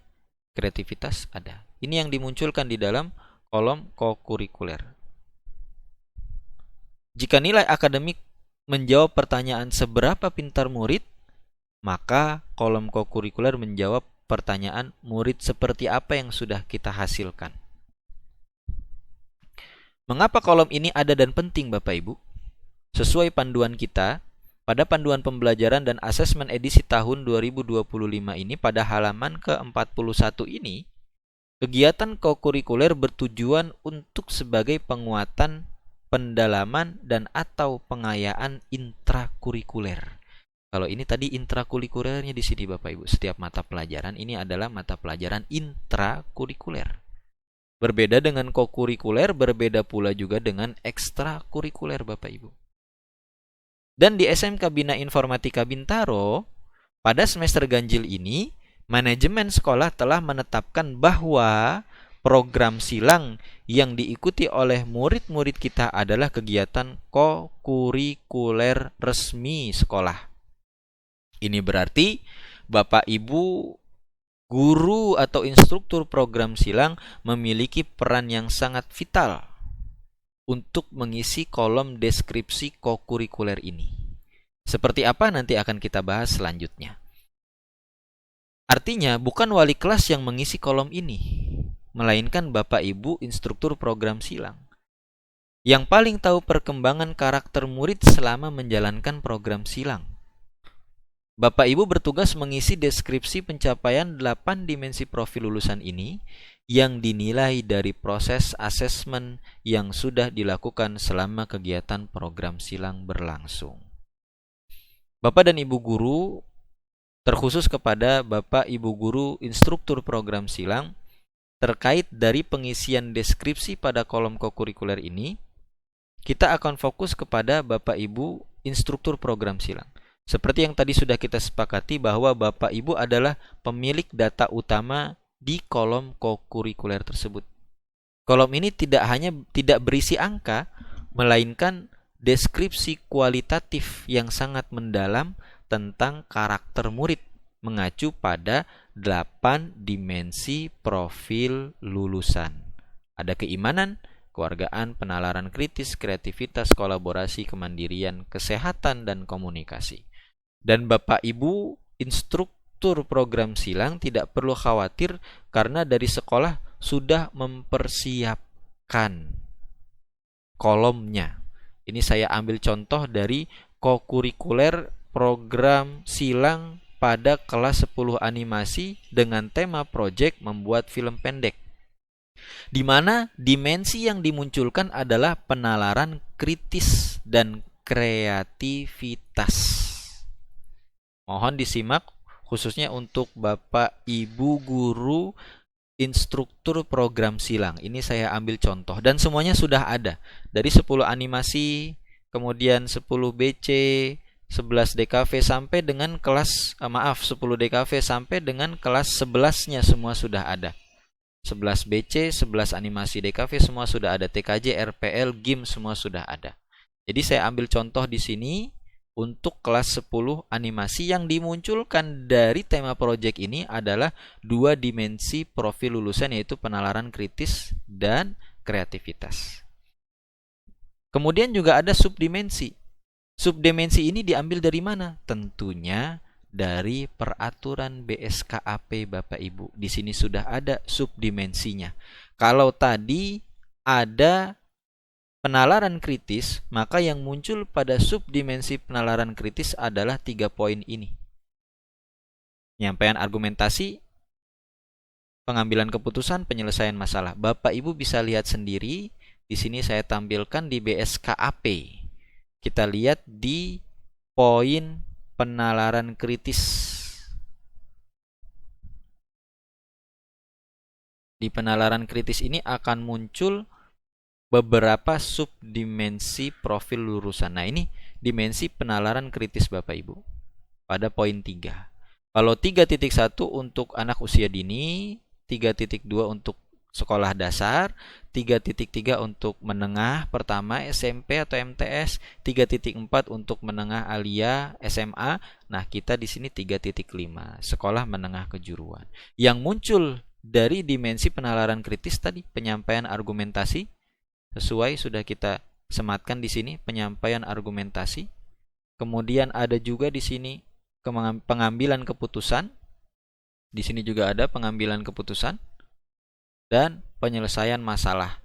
kreativitas ada. Ini yang dimunculkan di dalam kolom kokurikuler. Jika nilai akademik menjawab pertanyaan seberapa pintar murid, maka kolom kokurikuler menjawab pertanyaan murid seperti apa yang sudah kita hasilkan. Mengapa kolom ini ada dan penting Bapak Ibu? Sesuai panduan kita, pada panduan pembelajaran dan asesmen edisi tahun 2025 ini, pada halaman ke-41 ini, kegiatan kokurikuler bertujuan untuk sebagai penguatan, pendalaman, dan atau pengayaan intrakurikuler. Kalau ini tadi intrakurikulernya di sini Bapak Ibu. Setiap mata pelajaran ini adalah mata pelajaran intrakurikuler. Berbeda dengan kokurikuler, berbeda pula juga dengan ekstrakurikuler Bapak Ibu. Dan di SMK Bina Informatika Bintaro, pada semester ganjil ini, manajemen sekolah telah menetapkan bahwa program silang yang diikuti oleh murid-murid kita adalah kegiatan kokurikuler resmi sekolah. Ini berarti Bapak Ibu guru atau instruktur program silang memiliki peran yang sangat vital untuk mengisi kolom deskripsi kokurikuler ini. Seperti apa nanti akan kita bahas selanjutnya. Artinya bukan wali kelas yang mengisi kolom ini, melainkan Bapak Ibu instruktur program silang yang paling tahu perkembangan karakter murid selama menjalankan program silang. Bapak Ibu bertugas mengisi deskripsi pencapaian 8 dimensi profil lulusan ini yang dinilai dari proses asesmen yang sudah dilakukan selama kegiatan program silang berlangsung. Bapak dan Ibu guru, terkhusus kepada Bapak Ibu guru instruktur program silang, terkait dari pengisian deskripsi pada kolom kokurikuler ini, kita akan fokus kepada Bapak Ibu instruktur program silang. Seperti yang tadi sudah kita sepakati bahwa Bapak Ibu adalah pemilik data utama di kolom kokurikuler tersebut. Kolom ini tidak berisi angka, melainkan deskripsi kualitatif yang sangat mendalam tentang karakter murid, mengacu pada 8 dimensi profil lulusan. Ada keimanan, kewargaan, penalaran kritis, kreativitas, kolaborasi, kemandirian, kesehatan, dan komunikasi. Dan Bapak Ibu instruktur program silang tidak perlu khawatir karena dari sekolah sudah mempersiapkan kolomnya. Ini saya ambil contoh dari kokurikuler program silang pada kelas 10 animasi dengan tema project membuat film pendek, di mana dimensi yang dimunculkan adalah penalaran kritis dan kreativitas. Mohon disimak khususnya untuk Bapak Ibu guru instruktur program silang. Ini saya ambil contoh dan semuanya sudah ada. Dari 10 animasi, kemudian 10 BC, 11 DKV sampai dengan kelas 10 DKV sampai dengan kelas 11-nya semua sudah ada. 11 BC, 11 animasi DKV semua sudah ada. TKJ, RPL, GIM semua sudah ada. Jadi saya ambil contoh di sini untuk kelas 10 animasi yang dimunculkan dari tema project ini adalah 2 dimensi profil lulusan, yaitu penalaran kritis dan kreativitas. Kemudian juga ada subdimensi. Subdimensi ini diambil dari mana? Tentunya dari peraturan BSKAP Bapak Ibu. Di sini sudah ada subdimensinya. Kalau tadi ada penalaran kritis, maka yang muncul pada subdimensi penalaran kritis adalah 3 poin ini. Penyampaian argumentasi, pengambilan keputusan, penyelesaian masalah. Bapak Ibu bisa lihat sendiri, di sini saya tampilkan di BSKAP. Kita lihat di poin penalaran kritis. Di penalaran kritis ini akan muncul beberapa subdimensi profil lulusan. Nah, ini dimensi penalaran kritis Bapak Ibu pada poin 3. Kalau 3.1 untuk anak usia dini, 3.2 untuk sekolah dasar, 3.3 untuk menengah pertama SMP atau MTS, 3.4 untuk menengah alia SMA. Nah, kita di sini 3.5 sekolah menengah kejuruan. Yang muncul dari dimensi penalaran kritis tadi penyampaian argumentasi, sesuai sudah kita sematkan di sini penyampaian argumentasi. Kemudian ada juga di sini pengambilan keputusan. Di sini juga ada pengambilan keputusan dan penyelesaian masalah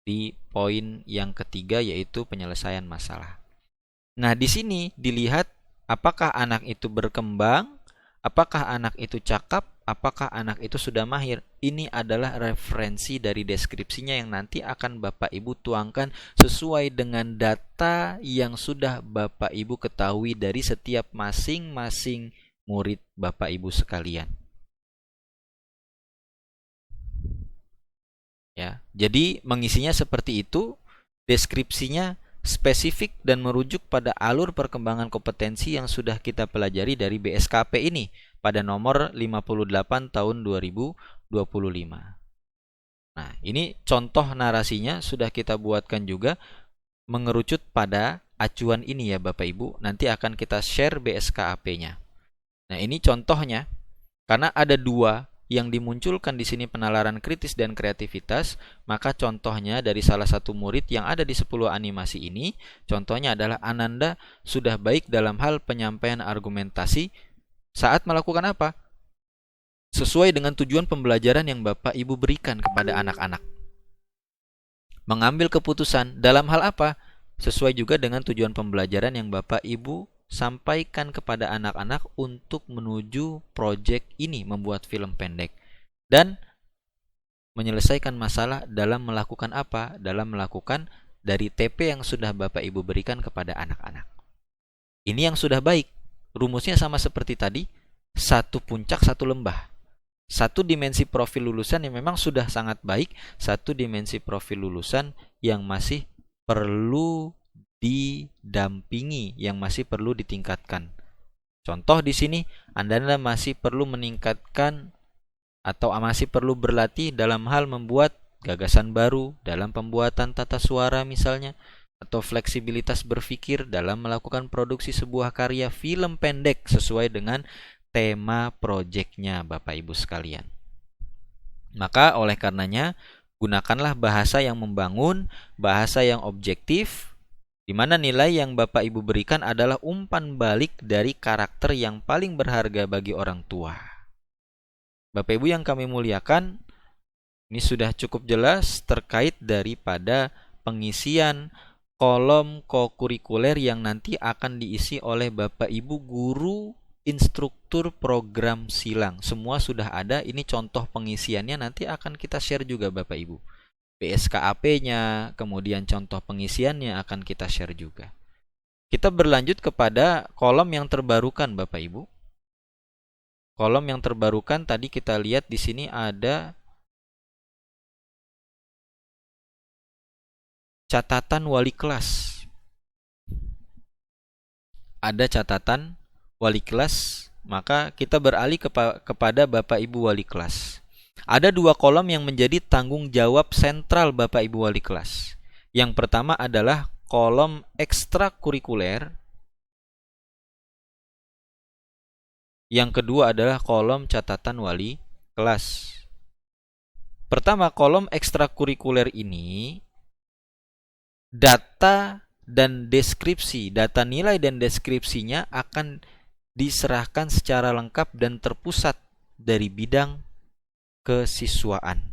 di poin yang ketiga, yaitu penyelesaian masalah. Nah, di sini dilihat apakah anak itu berkembang, apakah anak itu cakap, apakah anak itu sudah mahir. Ini adalah referensi dari deskripsinya yang nanti akan Bapak Ibu tuangkan sesuai dengan data yang sudah Bapak Ibu ketahui dari setiap masing-masing murid Bapak Ibu sekalian. Ya, jadi mengisinya seperti itu, deskripsinya spesifik dan merujuk pada alur perkembangan kompetensi yang sudah kita pelajari dari BSKP ini pada nomor 58 tahun 2025. Nah, ini contoh narasinya sudah kita buatkan juga mengerucut pada acuan ini ya Bapak Ibu. Nanti akan kita share BSKAP-nya. Nah, ini contohnya. Karena ada 2 yang dimunculkan di sini penalaran kritis dan kreativitas, maka contohnya dari salah satu murid yang ada di 10 animasi ini, contohnya adalah Ananda sudah baik dalam hal penyampaian argumentasi saat melakukan apa? Sesuai dengan tujuan pembelajaran yang Bapak Ibu berikan kepada anak-anak. Mengambil keputusan dalam hal apa? Sesuai juga dengan tujuan pembelajaran yang Bapak Ibu sampaikan kepada anak-anak untuk menuju proyek ini, membuat film pendek. Dan menyelesaikan masalah dalam melakukan apa? Dalam melakukan dari TP yang sudah Bapak Ibu berikan kepada anak-anak. Ini yang sudah baik. Rumusnya sama seperti tadi, 1 puncak 1 lembah. 1 dimensi profil lulusan yang memang sudah sangat baik, 1 dimensi profil lulusan yang masih perlu didampingi, yang masih perlu ditingkatkan. Contoh di sini, Anda masih perlu meningkatkan atau masih perlu berlatih dalam hal membuat gagasan baru dalam pembuatan tata suara misalnya, atau fleksibilitas berpikir dalam melakukan produksi sebuah karya film pendek sesuai dengan tema proyeknya Bapak Ibu sekalian. Maka oleh karenanya gunakanlah bahasa yang membangun, bahasa yang objektif, di mana nilai yang Bapak Ibu berikan adalah umpan balik dari karakter yang paling berharga bagi orang tua. Bapak Ibu yang kami muliakan, ini sudah cukup jelas terkait daripada pengisian kolom kokurikuler yang nanti akan diisi oleh Bapak Ibu guru instruktur program silang. Semua sudah ada, ini contoh pengisiannya nanti akan kita share juga Bapak Ibu. PSKAP-nya, kemudian contoh pengisiannya akan kita share juga. Kita berlanjut kepada kolom yang terbarukan Bapak Ibu. Kolom yang terbarukan tadi kita lihat di sini ada catatan wali kelas. Ada catatan wali kelas, maka kita beralih kepada Bapak Ibu wali kelas. Ada dua kolom yang menjadi tanggung jawab sentral Bapak Ibu wali kelas. Yang pertama adalah kolom ekstrakurikuler. Yang kedua adalah kolom catatan wali kelas. Pertama, kolom ekstrakurikuler ini data dan deskripsi, data nilai dan deskripsinya akan diserahkan secara lengkap dan terpusat dari bidang kesiswaan.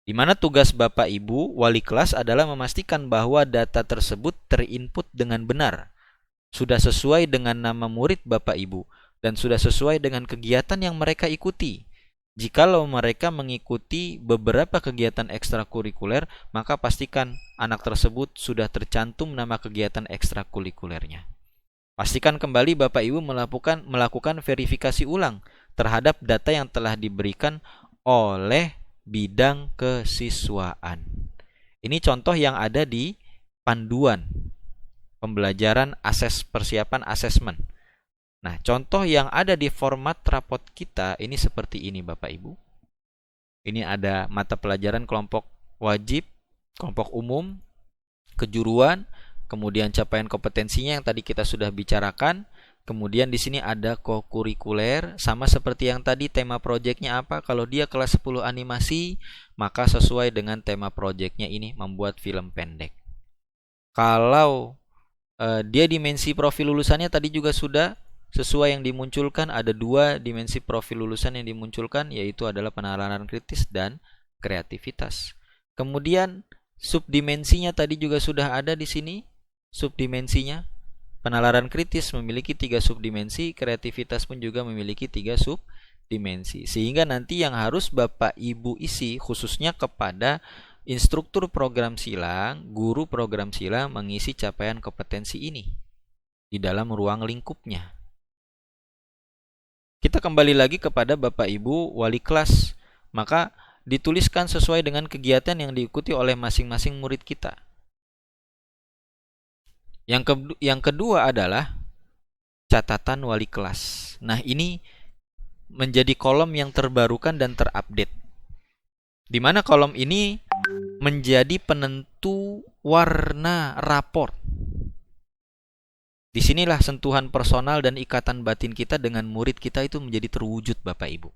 Di mana tugas Bapak Ibu wali kelas adalah memastikan bahwa data tersebut terinput dengan benar, sudah sesuai dengan nama murid Bapak Ibu, dan sudah sesuai dengan kegiatan yang mereka ikuti. Jikalau mereka mengikuti beberapa kegiatan ekstrakurikuler, maka pastikan anak tersebut sudah tercantum nama kegiatan ekstrakurikulernya. Pastikan kembali Bapak Ibu melakukan verifikasi ulang terhadap data yang telah diberikan oleh bidang kesiswaan. Ini contoh yang ada di panduan pembelajaran persiapan asesmen. Nah, contoh yang ada di format rapot kita ini seperti ini Bapak Ibu. Ini ada mata pelajaran kelompok wajib, kelompok umum, kejuruan, kemudian capaian kompetensinya yang tadi kita sudah bicarakan. Kemudian di sini ada kokurikuler, sama seperti yang tadi tema proyeknya apa. Kalau dia kelas 10 animasi, maka sesuai dengan tema proyeknya ini membuat film pendek. Kalau dia dimensi profil lulusannya tadi juga sudah sesuai yang dimunculkan, ada dua dimensi profil lulusan yang dimunculkan, yaitu adalah penalaran kritis dan kreativitas. Kemudian subdimensinya tadi juga sudah ada di sini. Subdimensinya, penalaran kritis memiliki 3 subdimensi, kreativitas pun juga memiliki 3 subdimensi. Sehingga nanti yang harus Bapak Ibu isi khususnya kepada instruktur program silang, guru program silang mengisi capaian kompetensi ini di dalam ruang lingkupnya. Kita kembali lagi kepada Bapak Ibu wali kelas, maka dituliskan sesuai dengan kegiatan yang diikuti oleh masing-masing murid kita. Yang kedua adalah catatan wali kelas. Nah, ini menjadi kolom yang terbarukan dan terupdate. Di mana kolom ini menjadi penentu warna raport. Disinilah sentuhan personal dan ikatan batin kita dengan murid kita itu menjadi terwujud Bapak Ibu.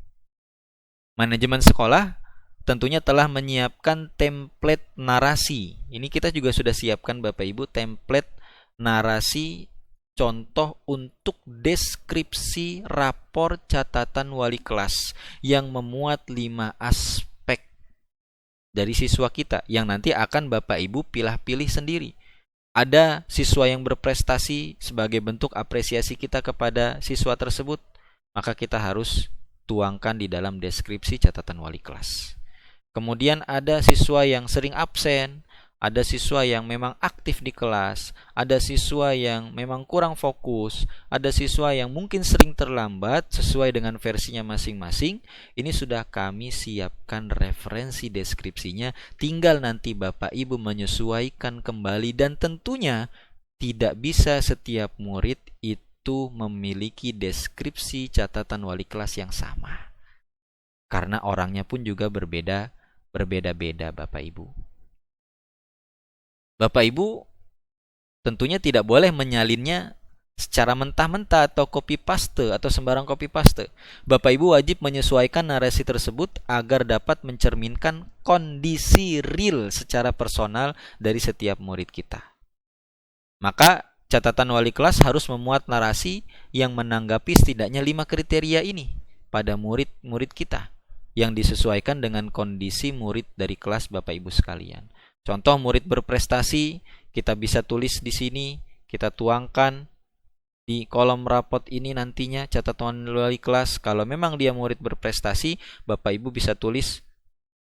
Manajemen sekolah tentunya telah menyiapkan template narasi. Ini kita juga sudah siapkan Bapak Ibu template narasi contoh untuk deskripsi rapor catatan wali kelas yang memuat 5 aspek dari siswa kita yang nanti akan Bapak Ibu pilih-pilih sendiri. Ada siswa yang berprestasi sebagai bentuk apresiasi kita kepada siswa tersebut, maka kita harus tuangkan di dalam deskripsi catatan wali kelas. Kemudian ada siswa yang sering absen, ada siswa yang memang aktif di kelas, ada siswa yang memang kurang fokus, ada siswa yang mungkin sering terlambat sesuai dengan versinya masing-masing. Ini sudah kami siapkan referensi deskripsinya, tinggal nanti Bapak Ibu menyesuaikan kembali, dan tentunya tidak bisa setiap murid itu memiliki deskripsi catatan wali kelas yang sama. Karena orangnya pun juga berbeda-beda Bapak Ibu. Bapak Ibu tentunya tidak boleh menyalinnya secara mentah-mentah atau copy paste atau sembarang copy paste. Bapak Ibu wajib menyesuaikan narasi tersebut agar dapat mencerminkan kondisi real secara personal dari setiap murid kita. Maka catatan wali kelas harus memuat narasi yang menanggapi setidaknya 5 kriteria ini pada murid-murid kita yang disesuaikan dengan kondisi murid dari kelas Bapak Ibu sekalian. Contoh murid berprestasi, kita bisa tulis di sini, kita tuangkan di kolom rapot ini nantinya catatan wali kelas. Kalau memang dia murid berprestasi, Bapak Ibu bisa tulis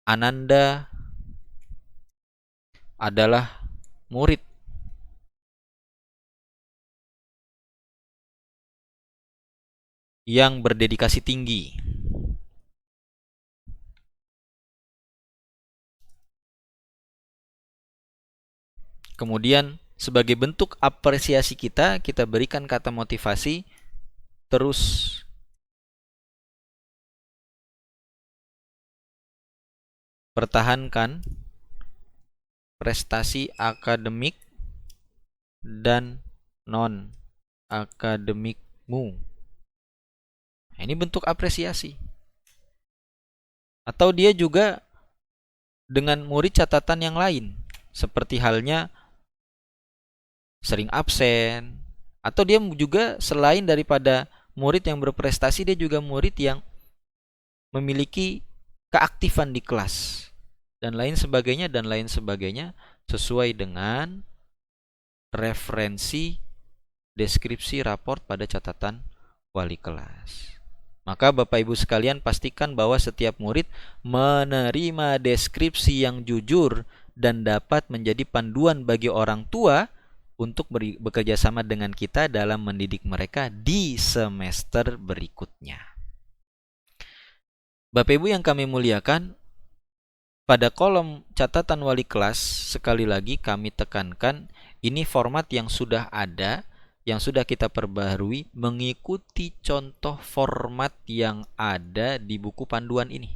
Ananda adalah murid yang berdedikasi tinggi. Kemudian sebagai bentuk apresiasi kita berikan kata motivasi, terus pertahankan prestasi akademik dan non-akademikmu. Nah, ini bentuk apresiasi. Atau dia juga dengan murid catatan yang lain, seperti halnya sering absen, atau dia juga selain daripada murid yang berprestasi, dia juga murid yang memiliki keaktifan di kelas dan lain sebagainya sesuai dengan referensi deskripsi raport pada catatan wali kelas. Maka Bapak Ibu sekalian pastikan bahwa setiap murid menerima deskripsi yang jujur dan dapat menjadi panduan bagi orang tua untuk bekerja sama dengan kita dalam mendidik mereka di semester berikutnya. Bapak Ibu yang kami muliakan, pada kolom catatan wali kelas sekali lagi kami tekankan ini format yang sudah ada, yang sudah kita perbaharui mengikuti contoh format yang ada di buku panduan ini.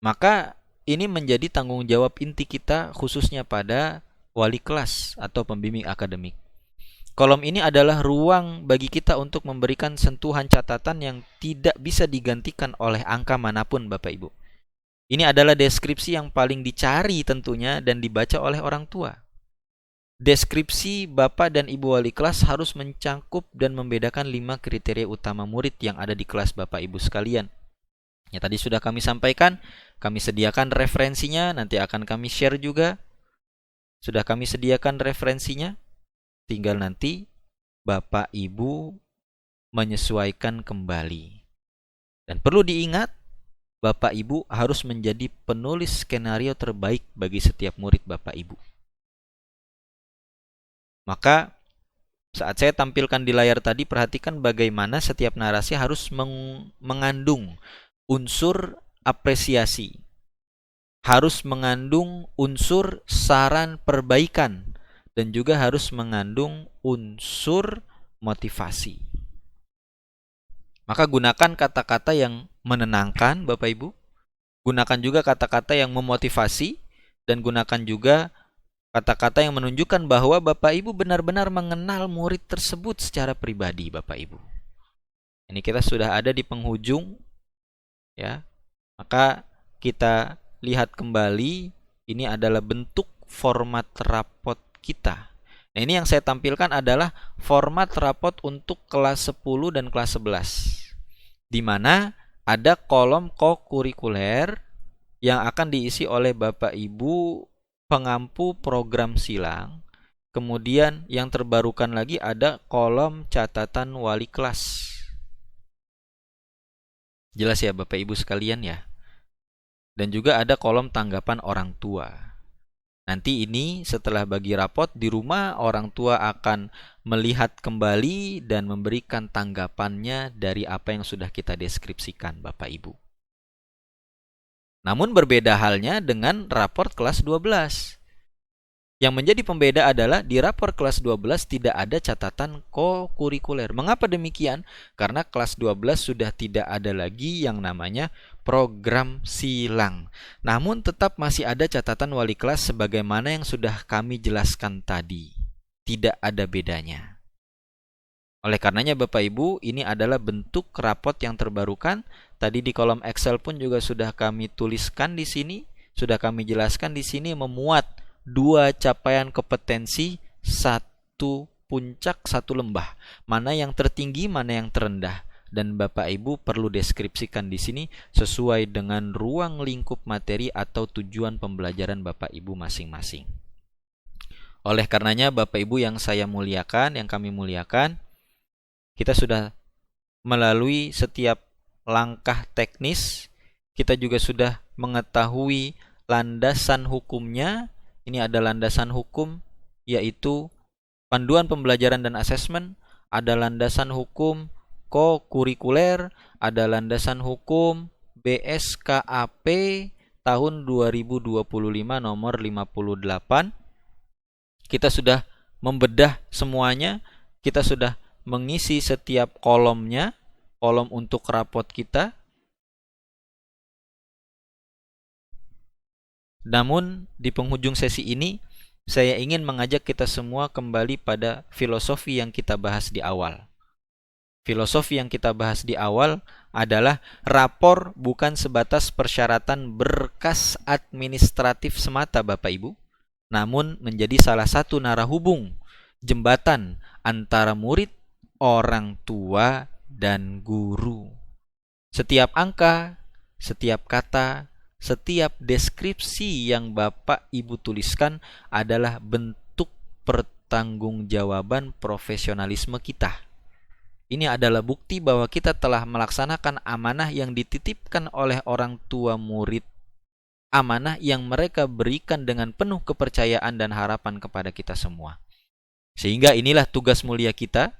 Maka ini menjadi tanggung jawab inti kita khususnya pada wali kelas atau pembimbing akademik. Kolom ini adalah ruang bagi kita untuk memberikan sentuhan catatan yang tidak bisa digantikan oleh angka manapun Bapak Ibu. Ini adalah deskripsi yang paling dicari tentunya dan dibaca oleh orang tua. Deskripsi Bapak dan Ibu wali kelas harus mencangkup dan membedakan 5 kriteria utama murid yang ada di kelas Bapak Ibu sekalian. Ya, tadi sudah kami sampaikan, kami sediakan referensinya, nanti akan kami share juga. Sudah kami sediakan referensinya, tinggal nanti Bapak Ibu menyesuaikan kembali. Dan perlu diingat, Bapak Ibu harus menjadi penulis skenario terbaik bagi setiap murid Bapak Ibu. Maka saat saya tampilkan di layar tadi, perhatikan bagaimana setiap narasi harus mengandung unsur apresiasi, harus mengandung unsur saran perbaikan, dan juga harus mengandung unsur motivasi. Maka gunakan kata-kata yang menenangkan Bapak Ibu, gunakan juga kata-kata yang memotivasi, dan gunakan juga kata-kata yang menunjukkan bahwa Bapak Ibu benar-benar mengenal murid tersebut secara pribadi Bapak Ibu. Ini kita sudah ada di penghujung, ya. Maka kita lihat kembali, ini adalah bentuk format rapot kita. Nah, ini yang saya tampilkan adalah format rapot untuk kelas 10 dan kelas 11. Di mana ada kolom kokurikuler yang akan diisi oleh Bapak Ibu pengampu program silang. Kemudian yang terbarukan lagi ada kolom catatan wali kelas. Jelas ya Bapak Ibu sekalian ya. Dan juga ada kolom tanggapan orang tua. Nanti ini setelah bagi rapot di rumah, orang tua akan melihat kembali dan memberikan tanggapannya dari apa yang sudah kita deskripsikan Bapak Ibu. Namun berbeda halnya dengan raport kelas 12. Yang menjadi pembeda adalah di rapor kelas 12 tidak ada catatan kokurikuler. Mengapa demikian? Karena kelas 12 sudah tidak ada lagi yang namanya program silang. Namun tetap masih ada catatan wali kelas sebagaimana yang sudah kami jelaskan tadi. Tidak ada bedanya. Oleh karenanya Bapak Ibu, ini adalah bentuk rapot yang terbarukan. Tadi di kolom Excel pun juga sudah kami tuliskan di sini, sudah kami jelaskan di sini, memuat 2 capaian kompetensi, 1 puncak, 1 lembah. Mana yang tertinggi, mana yang terendah. Dan Bapak Ibu perlu deskripsikan di sini sesuai dengan ruang lingkup materi atau tujuan pembelajaran Bapak Ibu masing-masing. Oleh karenanya Bapak Ibu yang saya muliakan, yang kami muliakan, kita sudah melalui setiap langkah teknis, kita juga sudah mengetahui landasan hukumnya. Ini ada landasan hukum, yaitu panduan pembelajaran dan asesmen, ada landasan hukum kokurikuler, ada landasan hukum BSKAP tahun 2025 nomor 58. Kita sudah membedah semuanya, kita sudah mengisi setiap kolomnya, kolom untuk rapot kita. Namun di penghujung sesi ini saya ingin mengajak kita semua kembali pada filosofi yang kita bahas di awal. Filosofi yang kita bahas di awal adalah rapor bukan sebatas persyaratan berkas administratif semata Bapak Ibu, namun menjadi salah satu narahubung, jembatan antara murid, orang tua, dan guru. Setiap angka, setiap kata, setiap deskripsi yang Bapak Ibu tuliskan adalah bentuk pertanggungjawaban profesionalisme kita. Ini adalah bukti bahwa kita telah melaksanakan amanah yang dititipkan oleh orang tua murid, amanah yang mereka berikan dengan penuh kepercayaan dan harapan kepada kita semua. Sehingga inilah tugas mulia kita,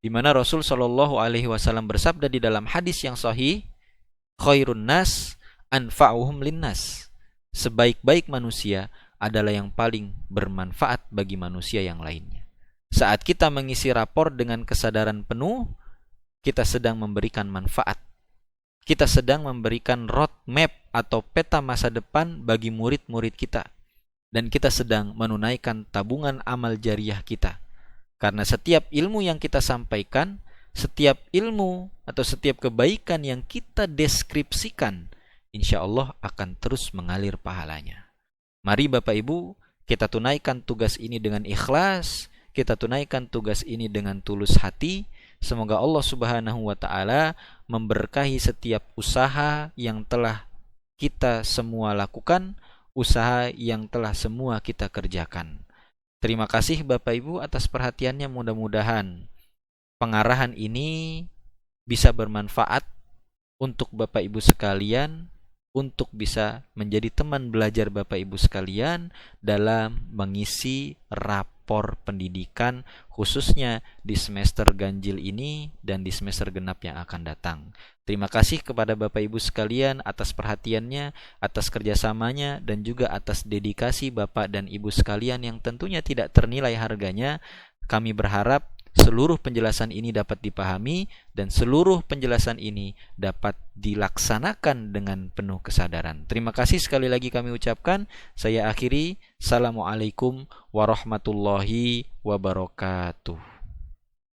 di mana Rasul Shallallahu Alaihi Wasallam bersabda di dalam hadis yang sahih, khairun nas anfa'uhum linnas. Sebaik-baik manusia adalah yang paling bermanfaat bagi manusia yang lainnya. Saat kita mengisi rapor dengan kesadaran penuh, kita sedang memberikan manfaat. Kita sedang memberikan roadmap atau peta masa depan bagi murid-murid kita. Dan kita sedang menunaikan tabungan amal jariah kita. Karena setiap ilmu yang kita sampaikan, setiap ilmu atau setiap kebaikan yang kita deskripsikan, insya Allah akan terus mengalir pahalanya. Mari Bapak Ibu, kita tunaikan tugas ini dengan ikhlas, kita tunaikan tugas ini dengan tulus hati. Semoga Allah Subhanahu wa Ta'ala memberkahi setiap usaha yang telah kita semua lakukan, usaha yang telah semua kita kerjakan. Terima kasih Bapak Ibu atas perhatiannya. Mudah-mudahan pengarahan ini bisa bermanfaat untuk Bapak Ibu sekalian, untuk bisa menjadi teman belajar Bapak Ibu sekalian dalam mengisi rapor pendidikan, khususnya di semester ganjil ini dan di semester genap yang akan datang. Terima kasih kepada Bapak Ibu sekalian atas perhatiannya, atas kerjasamanya, dan juga atas dedikasi Bapak dan Ibu sekalian yang tentunya tidak ternilai harganya. Kami berharap seluruh penjelasan ini dapat dipahami dan seluruh penjelasan ini dapat dilaksanakan dengan penuh kesadaran. Terima kasih sekali lagi kami ucapkan. Saya akhiri. Assalamualaikum warahmatullahi wabarakatuh.